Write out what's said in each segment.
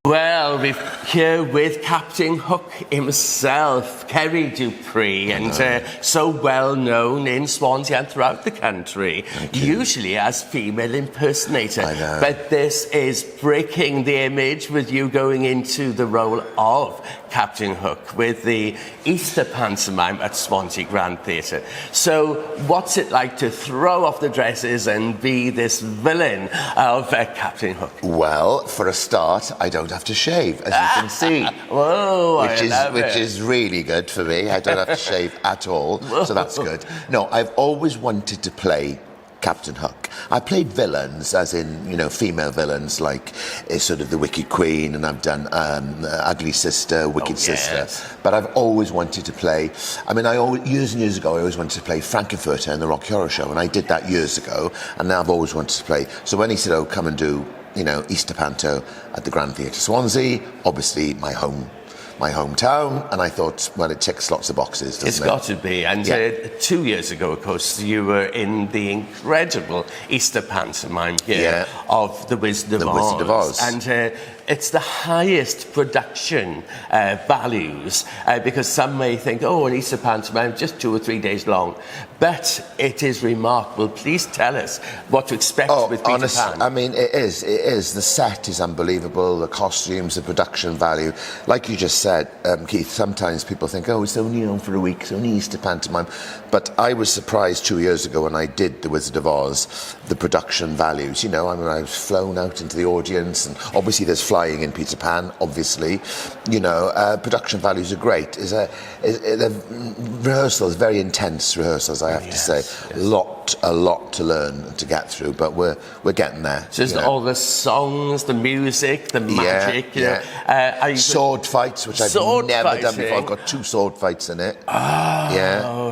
Well, we're here with Captain Hook himself, Ceri Dupree, and so well known in Swansea and throughout the country, usually as female impersonator. I know. But this is breaking the image with you going into the role of Captain Hook with the Easter pantomime at Swansea Grand Theatre. So what's it like to throw off the dresses and be this villain of Captain Hook? Well, for a start, I don't have to shave, as you can see. Whoa, which is really good for me. I don't have to shave at all, so that's good. No, I've always wanted to play Captain Hook. I played villains, as in, you know, female villains, like sort of the Wicked Queen, and I've done Ugly Sister, Wicked Sister. But I've always wanted to play, years and years ago, I always wanted to play Frankenfurter in the Rocky Horror Show, and I did that years ago, and now I've always wanted to play. So when he said, oh, come and do, you know, Easter Panto at the Grand Theatre Swansea, obviously my hometown, and I thought, well, it ticks lots of boxes, doesn't it? It's got to be. And 2 years ago, of course, you were in the incredible Easter pantomime here of The Wizard of Oz. And it's the highest production values, because some may think, oh, an Easter pantomime, just 2 or 3 days long. But it is remarkable. Please tell us what to expect with Peter Pan. I mean, it is. The set is unbelievable, the costumes, the production value. Like you just said, Keith, sometimes people think, oh, it's only on for a week, it's only Easter pantomime. But I was surprised 2 years ago when I did The Wizard of Oz, the production values. You know, I mean, I was flown out into the audience, and obviously there's flying in Peter Pan, obviously. You know, production values are great. The rehearsals, very intense rehearsals, I have to say. A lot to learn and to get through, but we're getting there. So there's all the songs, the music, the magic. Sword fights, which I've never done before. I've got 2 sword fights in it.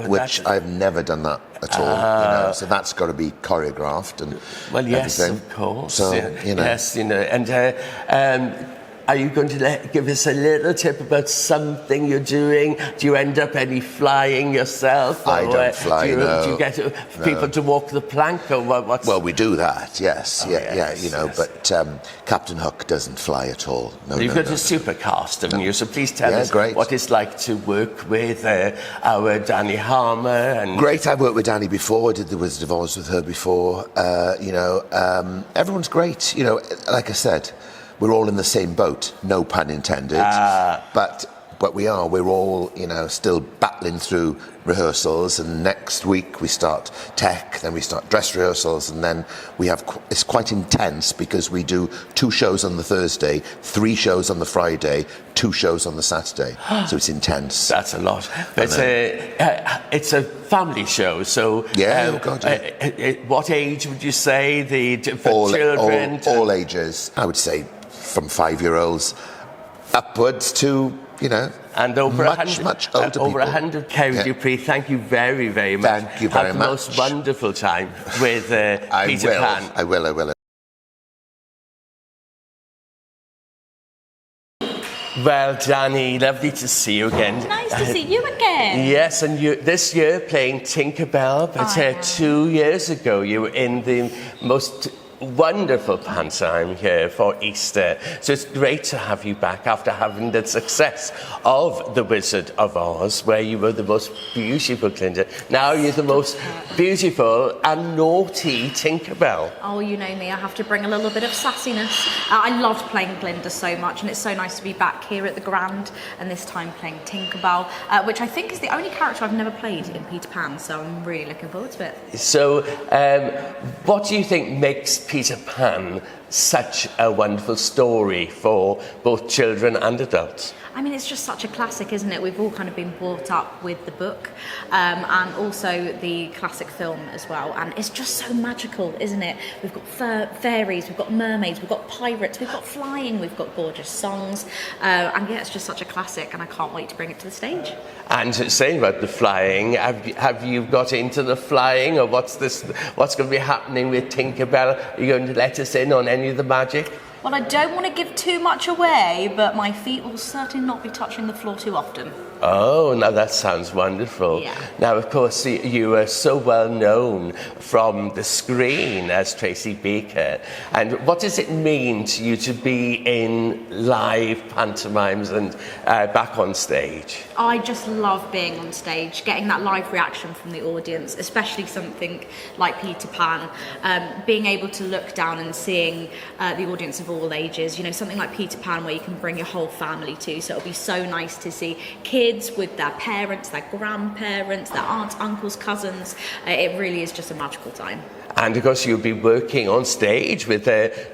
Which I've never done that at all. You know, so that's got to be choreographed and everything. Of course. So you know, yes, you know, and. Are you going to give us a little tip about something you're doing? Do you end up any flying yourself? I don't fly, do you get people to walk the plank, or what? Well, we do that, yes. You know, but Captain Hook doesn't fly at all. You've got a super cast, haven't you? So please tell us what it's like to work with our Danny Harmer. And great, I've worked with Danny before. I did The Wizard of Oz with her before. You know, everyone's great. You know, like I said, we're all in the same boat, no pun intended. But we're all, you know, still battling through rehearsals, and next week we start tech, then we start dress rehearsals, and then we have, it's quite intense because we do 2 shows on the Thursday, 3 shows on the Friday, 2 shows on the Saturday. So it's intense. That's a lot. It's a family show, so what age would you say for children? All ages. I would say from 5-year-olds upwards to, you know, and over much older people. Over 100. Ceri Dupree, thank you very, very much. Thank you very much. Have the most wonderful time with Peter Pan. I will. Well, Danny, lovely to see you again. Nice to see you again. Yes, and you this year playing Tinkerbell, but 2 years ago you were in the most wonderful pantomime here for Easter. So it's great to have you back after having the success of The Wizard of Oz, where you were the most beautiful Glinda. Now you're the most beautiful and naughty Tinkerbell. Oh, you know me, I have to bring a little bit of sassiness. I loved playing Glinda so much, and it's so nice to be back here at the Grand, and this time playing Tinkerbell, which I think is the only character I've never played in Peter Pan, so I'm really looking forward to it. So, what do you think makes Peter Pan such a wonderful story for both children and adults? I mean, it's just such a classic, isn't it? We've all kind of been brought up with the book, and also the classic film as well. And it's just so magical, isn't it? We've got fairies, we've got mermaids, we've got pirates, we've got flying, we've got gorgeous songs. And yeah, it's just such a classic, and I can't wait to bring it to the stage. And saying about the flying, have you got into the flying, or what's going to be happening with Tinkerbell? Are you going to let us in on any of the magic? Well, I don't want to give too much away, but my feet will certainly not be touching the floor too often. Oh, now that sounds wonderful. Yeah. Now, of course, you are so well known from the screen as Tracy Beaker. And what does it mean to you to be in live pantomimes and back on stage? I just love being on stage, getting that live reaction from the audience, especially something like Peter Pan, being able to look down and seeing the audience of all ages. You know, something like Peter Pan where you can bring your whole family to, so it'll be so nice to see kids with their parents, their grandparents, their aunts, uncles, cousins. It really is just a magical time. And of course, you'll be working on stage with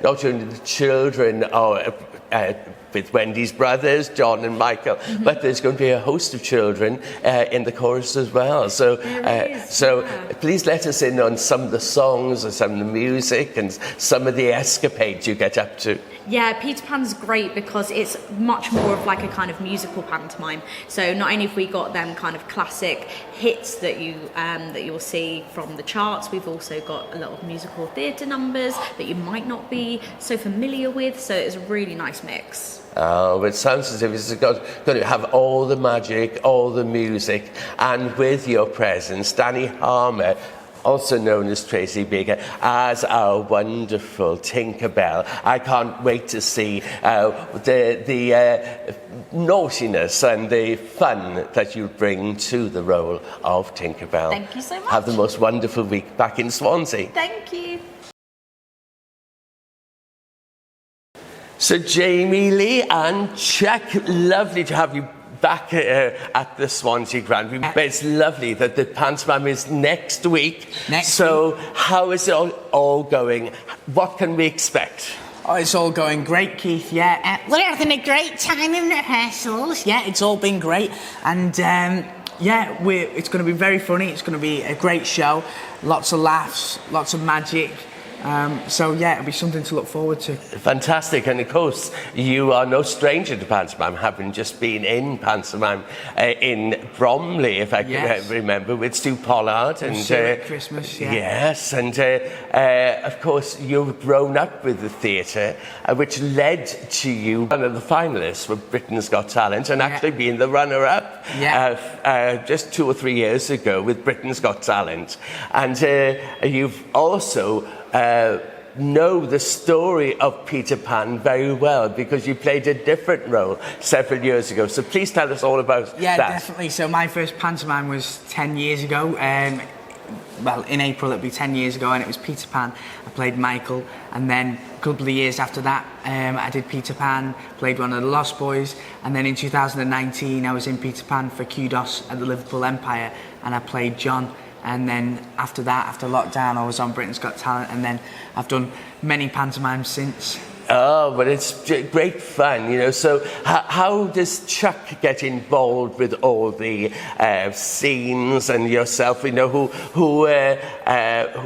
not only the children or with Wendy's brothers, John and Michael, but there's going to be a host of children in the chorus as well. So, please let us in on some of the songs and some of the music and some of the escapades you get up to. Yeah, Peter Pan's great because it's much more of like a kind of musical pantomime. So not only have we got them kind of classic hits that you'll see from the charts, we've also got a lot of musical theatre numbers that you might not be so familiar with. So it's a really nice mix. Oh, it sounds as if it's going to have all the magic, all the music, and with your presence, Danny Harmer, also known as Tracy Beaker, as our wonderful Tinkerbell. I can't wait to see the naughtiness and the fun that you bring to the role of Tinkerbell. Thank you so much. Have the most wonderful week back in Swansea. Thank you. So Jamie Lee and Chuck, lovely to have you back at the Swansea Grand Prix. But it's lovely that the pantomime is next week. So how is it all going? What can we expect? Oh, it's all going great, Keith, yeah. We're having a great time in rehearsals. Yeah, it's all been great. And it's going to be very funny. It's going to be a great show. Lots of laughs, lots of magic. It'll be something to look forward to. Fantastic. And of course, you are no stranger to pantomime, having just been in pantomime in Bromley, if I can remember, with Stu Pollard. And at Christmas, yeah. Yes, and of course, you've grown up with the theatre, which led to you one of the finalists for Britain's Got Talent, and actually being the runner-up just 2 or 3 years ago with Britain's Got Talent. And you've also know the story of Peter Pan very well because you played a different role several years ago. So please tell us all about that. Yeah, definitely. So my first pantomime was 10 years ago. In April it'll be 10 years ago, and it was Peter Pan. I played Michael, and then a couple of years after that I did Peter Pan, played one of the Lost Boys, and then in 2019 I was in Peter Pan for Kudos at the Liverpool Empire, and I played John. And then after that, after lockdown, I was on Britain's Got Talent, and then I've done many pantomimes since. Oh, but it's great fun, you know. So how does Chuck get involved with all the scenes and yourself? You know,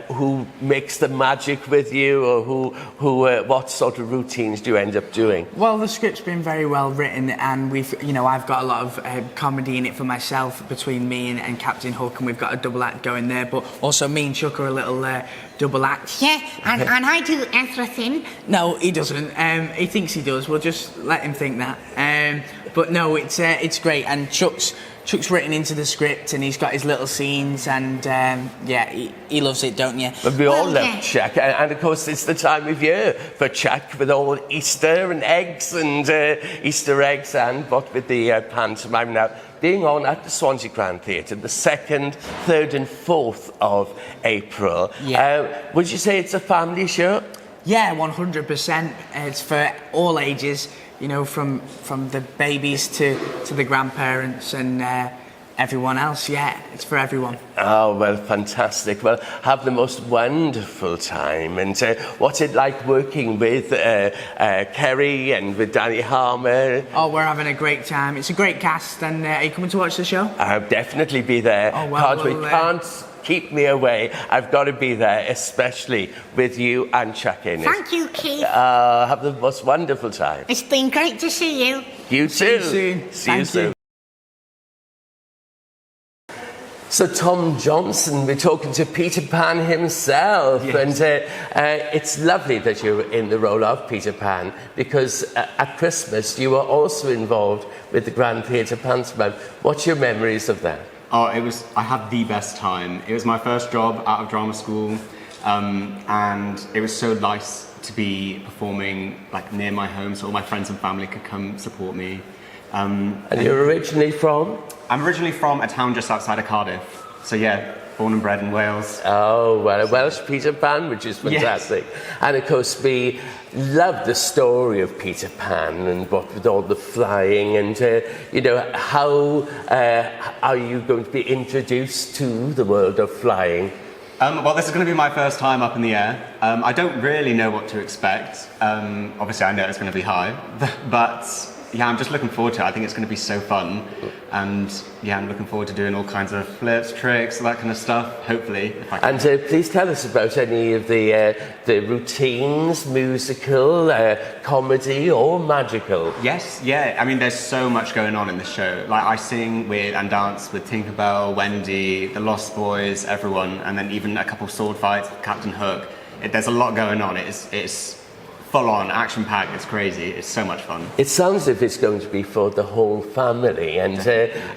who makes the magic with you, or what sort of routines do you end up doing? Well, the script's been very well written, and I've got a lot of comedy in it for myself between me and Captain Hook, and we've got a double act going there. But also me and Chuck are a little double act. Yeah, and I do everything. No, he doesn't. He thinks he does. We'll just let him think that. But no, it's great. And Chuck's written into the script, and he's got his little scenes, and he loves it, don't you? But we all love Chuck, and of course it's the time of year for Chuck with all Easter and eggs and Easter eggs, and what with the pantomime now being on at the Swansea Grand Theatre the 2nd, 3rd and 4th of April. Yeah. Would you say it's a family show? Yeah, 100%. It's for all ages, you know, from the babies to the grandparents and everyone else. Yeah, it's for everyone. Oh, well, fantastic. Well, have the most wonderful time. And what's it like working with Ceri and with Danny Harmer? Oh, we're having a great time. It's a great cast. And are you coming to watch the show? I'll definitely be there. Oh, well, can't keep me away. I've got to be there, especially with you and Chuck in it. Thank you, Keith. Have the most wonderful time. It's been great to see you. You too. See you soon. See you soon. So Tom Johnson, we're talking to Peter Pan himself, Yes. and it's lovely that you're in the role of Peter Pan, because at Christmas you were also involved with the Grand Theatre Pantomime. What's your memories of that? Oh, I had the best time. It was my first job out of drama school, and it was so nice to be performing like near my home, so all my friends and family could come support me. And you're originally from? I'm originally from a town just outside of Cardiff, so yeah, born and bred in Wales. Oh, well, a Welsh Peter Pan, which is fantastic. Yes. And of course, we love the story of Peter Pan and what with all the flying and, you know, how are you going to be introduced to the world of flying? Well, this is going to be my first time up in the air. I don't really know what to expect. Obviously, I know it's going to be high, but yeah, I'm just looking forward to it. I think it's going to be so fun. And yeah, I'm looking forward to doing all kinds of flips, tricks, all that kind of stuff, hopefully. If I can. And please tell us about any of the routines, musical, comedy or magical. Yes, yeah. I mean, there's so much going on in the show. Like, I sing with and dance with Tinkerbell, Wendy, the Lost Boys, everyone, and then even a couple sword fights with Captain Hook. There's a lot going on. It's full-on, action-packed, it's crazy, it's so much fun. It sounds as if it's going to be for the whole family, and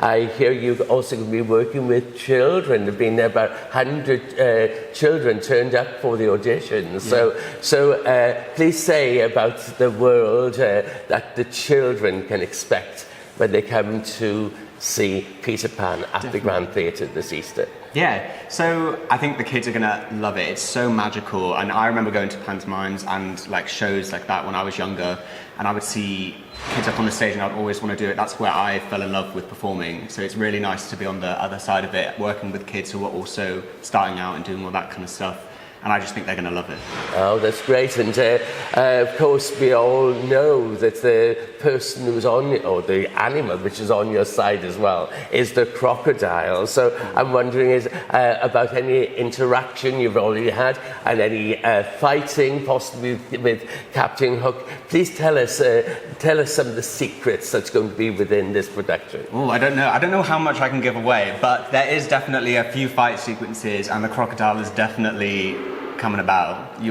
I hear you also going to be working with children. There have been about 100 children turned up for the auditions. Yeah. So please say about the world that the children can expect when they come to see Peter Pan at the Grand Theatre this Easter. Yeah, so I think the kids are gonna love it. It's so magical, and I remember going to pantomimes and like shows like that when I was younger, and I would see kids up on the stage and I'd always want to do it. That's where I fell in love with performing. So it's really nice to be on the other side of it, working with kids who are also starting out and doing all that kind of stuff. And I just think they're going to love it. Oh, that's great. And of course, we all know that the person who's on, or the animal which is on your side as well, is the crocodile. So I'm wondering about any interaction you've already had and any fighting, possibly with Captain Hook. Please tell us some of the secrets that's going to be within this production. Oh, I don't know. I don't know how much I can give away, but there is definitely a few fight sequences, and the crocodile is definitely coming about.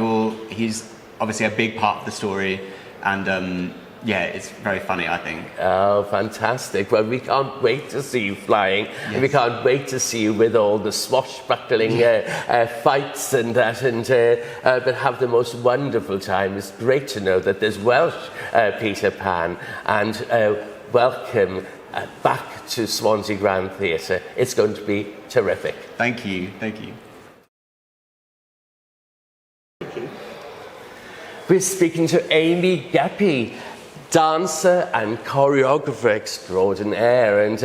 He's obviously a big part of the story, and yeah, it's very funny, I think. Oh, fantastic. Well, we can't wait to see you flying, and we can't wait to see you with all the swashbuckling fights and that, and but have the most wonderful time. It's great to know that there's Welsh Peter Pan, and welcome back to Swansea Grand Theatre. It's going to be terrific. Thank you, thank you. We're speaking to Amy Guppy, dancer and choreographer extraordinaire, and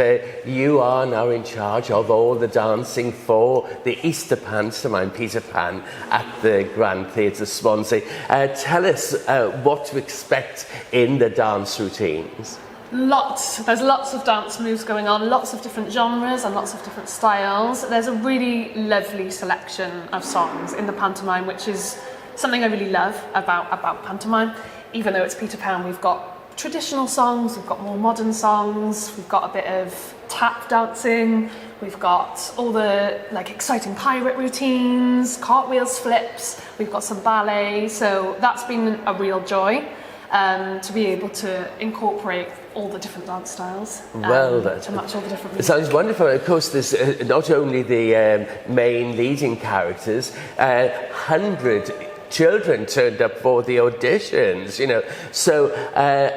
you are now in charge of all the dancing for the Easter pantomime Peter Pan at the Grand Theatre Swansea. Tell us what to expect in the dance routines. There's lots of dance moves going on, lots of different genres and lots of different styles. There's a really lovely selection of songs in the pantomime, which is something I really love about pantomime. Even though it's Peter Pan, we've got traditional songs, we've got more modern songs, we've got a bit of tap dancing, we've got all the like exciting pirate routines, cartwheels, flips, we've got some ballet, so that's been a real joy to be able to incorporate all the different dance styles to match all the different music. It sounds wonderful. Of course, there's not only the main leading characters, 100 children turned up for the auditions, you know. So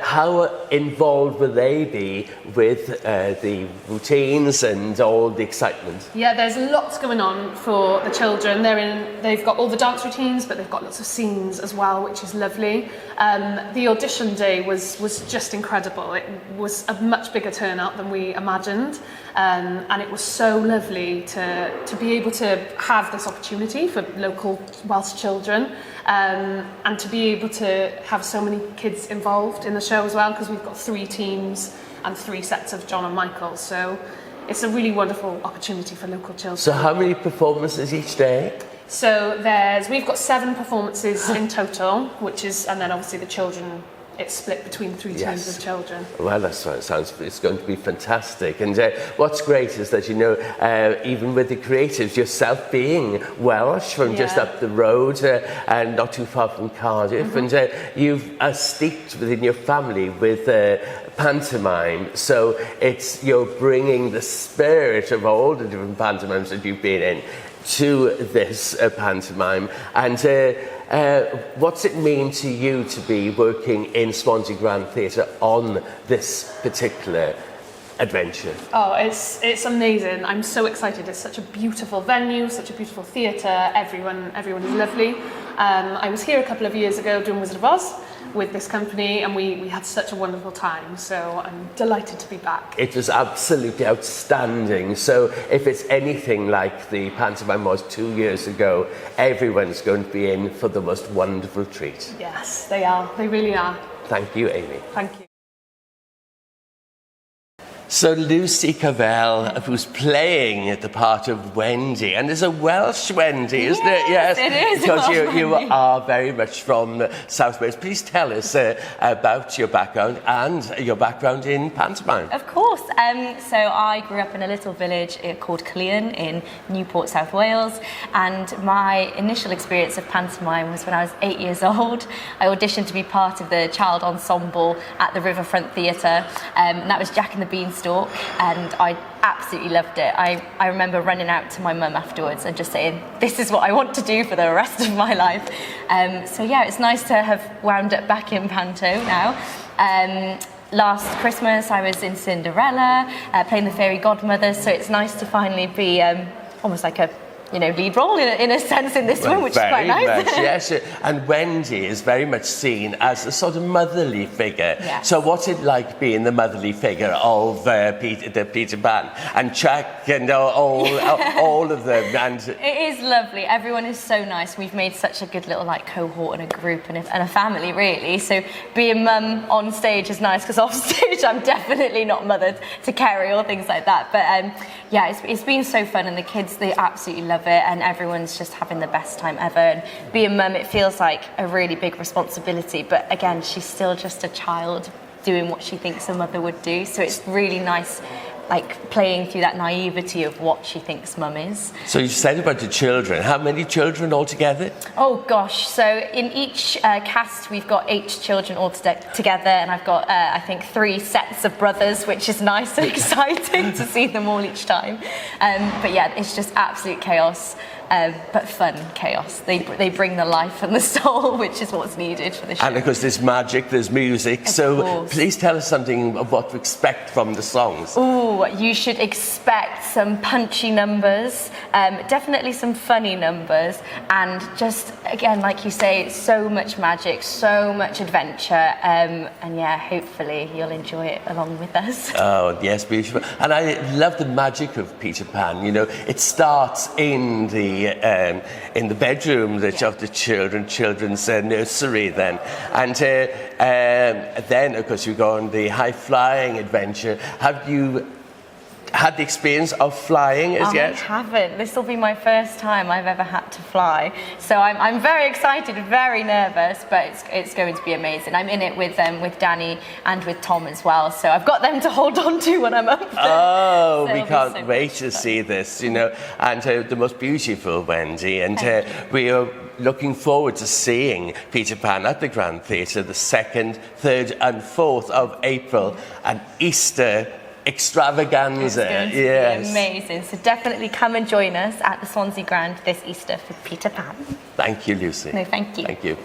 how involved will they be with the routines and all the excitement? Yeah, there's lots going on for the children. They've got all the dance routines, but they've got lots of scenes as well, which is lovely. The audition day was just incredible. It was a much bigger turnout than we imagined, and it was so lovely to be able to have this opportunity for local Welsh children. And to be able to have so many kids involved in the show as well, because we've got 3 teams and 3 sets of John and Michael, so it's a really wonderful opportunity for local children. So how many performances each day? So we've got 7 performances in total, and then obviously the children it's split between three teams of children. Well, that's what it sounds. It's going to be fantastic. And what's great is that, you know, even with the creatives, yourself being Welsh from just up the road and not too far from Cardiff, and you've steeped within your family with pantomime. So you're bringing the spirit of all the different pantomimes that you've been in to this pantomime. And what's it mean to you to be working in Swansea Grand Theatre on this particular adventure? Oh, it's amazing. I'm so excited. It's such a beautiful venue, such a beautiful theatre. Everyone is lovely. I was here a couple of years ago doing Wizard of Oz with this company, and we had such a wonderful time, so I'm delighted to be back. It was absolutely outstanding. So if it's anything like the pantomime was 2 years ago, everyone's going to be in for the most wonderful treat. Yes, they are. They really are. Thank you, Amy. Thank you. So Lucy Cavell, who's playing the part of Wendy, and it's a Welsh Wendy, isn't it? Yes, it is. Because you are very much from South Wales. Please tell us about your background and your background in pantomime. Of course. So I grew up in a little village called Clean in Newport, South Wales, and my initial experience of pantomime was when I was 8 years old. I auditioned to be part of the child ensemble at the Riverfront Theatre, and that was Jack and the Beanstalk, and I absolutely loved it. I remember running out to my mum afterwards and just saying, this is what I want to do for the rest of my life. So yeah, it's nice to have wound up back in panto now. Last Christmas I was in Cinderella, playing the fairy godmother, so it's nice to finally be almost like a lead role in a sense in this one, which is quite nice. Much, yes, and Wendy is very much seen as a sort of motherly figure. Yes. So what's it like being the motherly figure of Peter Pan and Chuck and all of them? And it is lovely. Everyone is so nice. We've made such a good little cohort and a group and a family, really. So being mum on stage is nice, because off stage I'm definitely not mothered to carry or things like that. But yeah, it's been so fun, and the kids, they absolutely love it, and everyone's just having the best time ever. And being mum, it feels like a really big responsibility, but again, she's still just a child doing what she thinks a mother would do, so it's really nice playing through that naivety of what she thinks mum is. so you said about the children. How many children altogether? Oh gosh, so in each cast we've got 8 children all together, and I've got I think 3 sets of brothers, which is nice and exciting to see them all each time. But yeah, it's just absolute chaos. But fun chaos. They bring the life and the soul, which is what's needed for the show. And of course there's magic, there's music, so please tell us something of what to expect from the songs. Oh, you should expect some punchy numbers, definitely some funny numbers, and just, again, like you say, so much magic, so much adventure, and yeah, hopefully you'll enjoy it along with us. Oh, yes, beautiful. And I love the magic of Peter Pan. It starts in the bedroom of the children's nursery then. And then, of course, you go on the high-flying adventure. Have you had the experience of flying as yet? I haven't. This will be my first time I've ever had to fly. So I'm very excited, very nervous, but it's going to be amazing. I'm in it with Danny and with Tom as well, so I've got them to hold on to when I'm up there. Oh, so we can't wait to see this, and the most beautiful Wendy, and we are looking forward to seeing Peter Pan at the Grand Theatre the 2nd, 3rd and 4th of April, an Easter extravaganza. It's going to be amazing. So definitely come and join us at the Swansea Grand this Easter for Peter Pan. Thank you, Lucy. No, thank you. Thank you.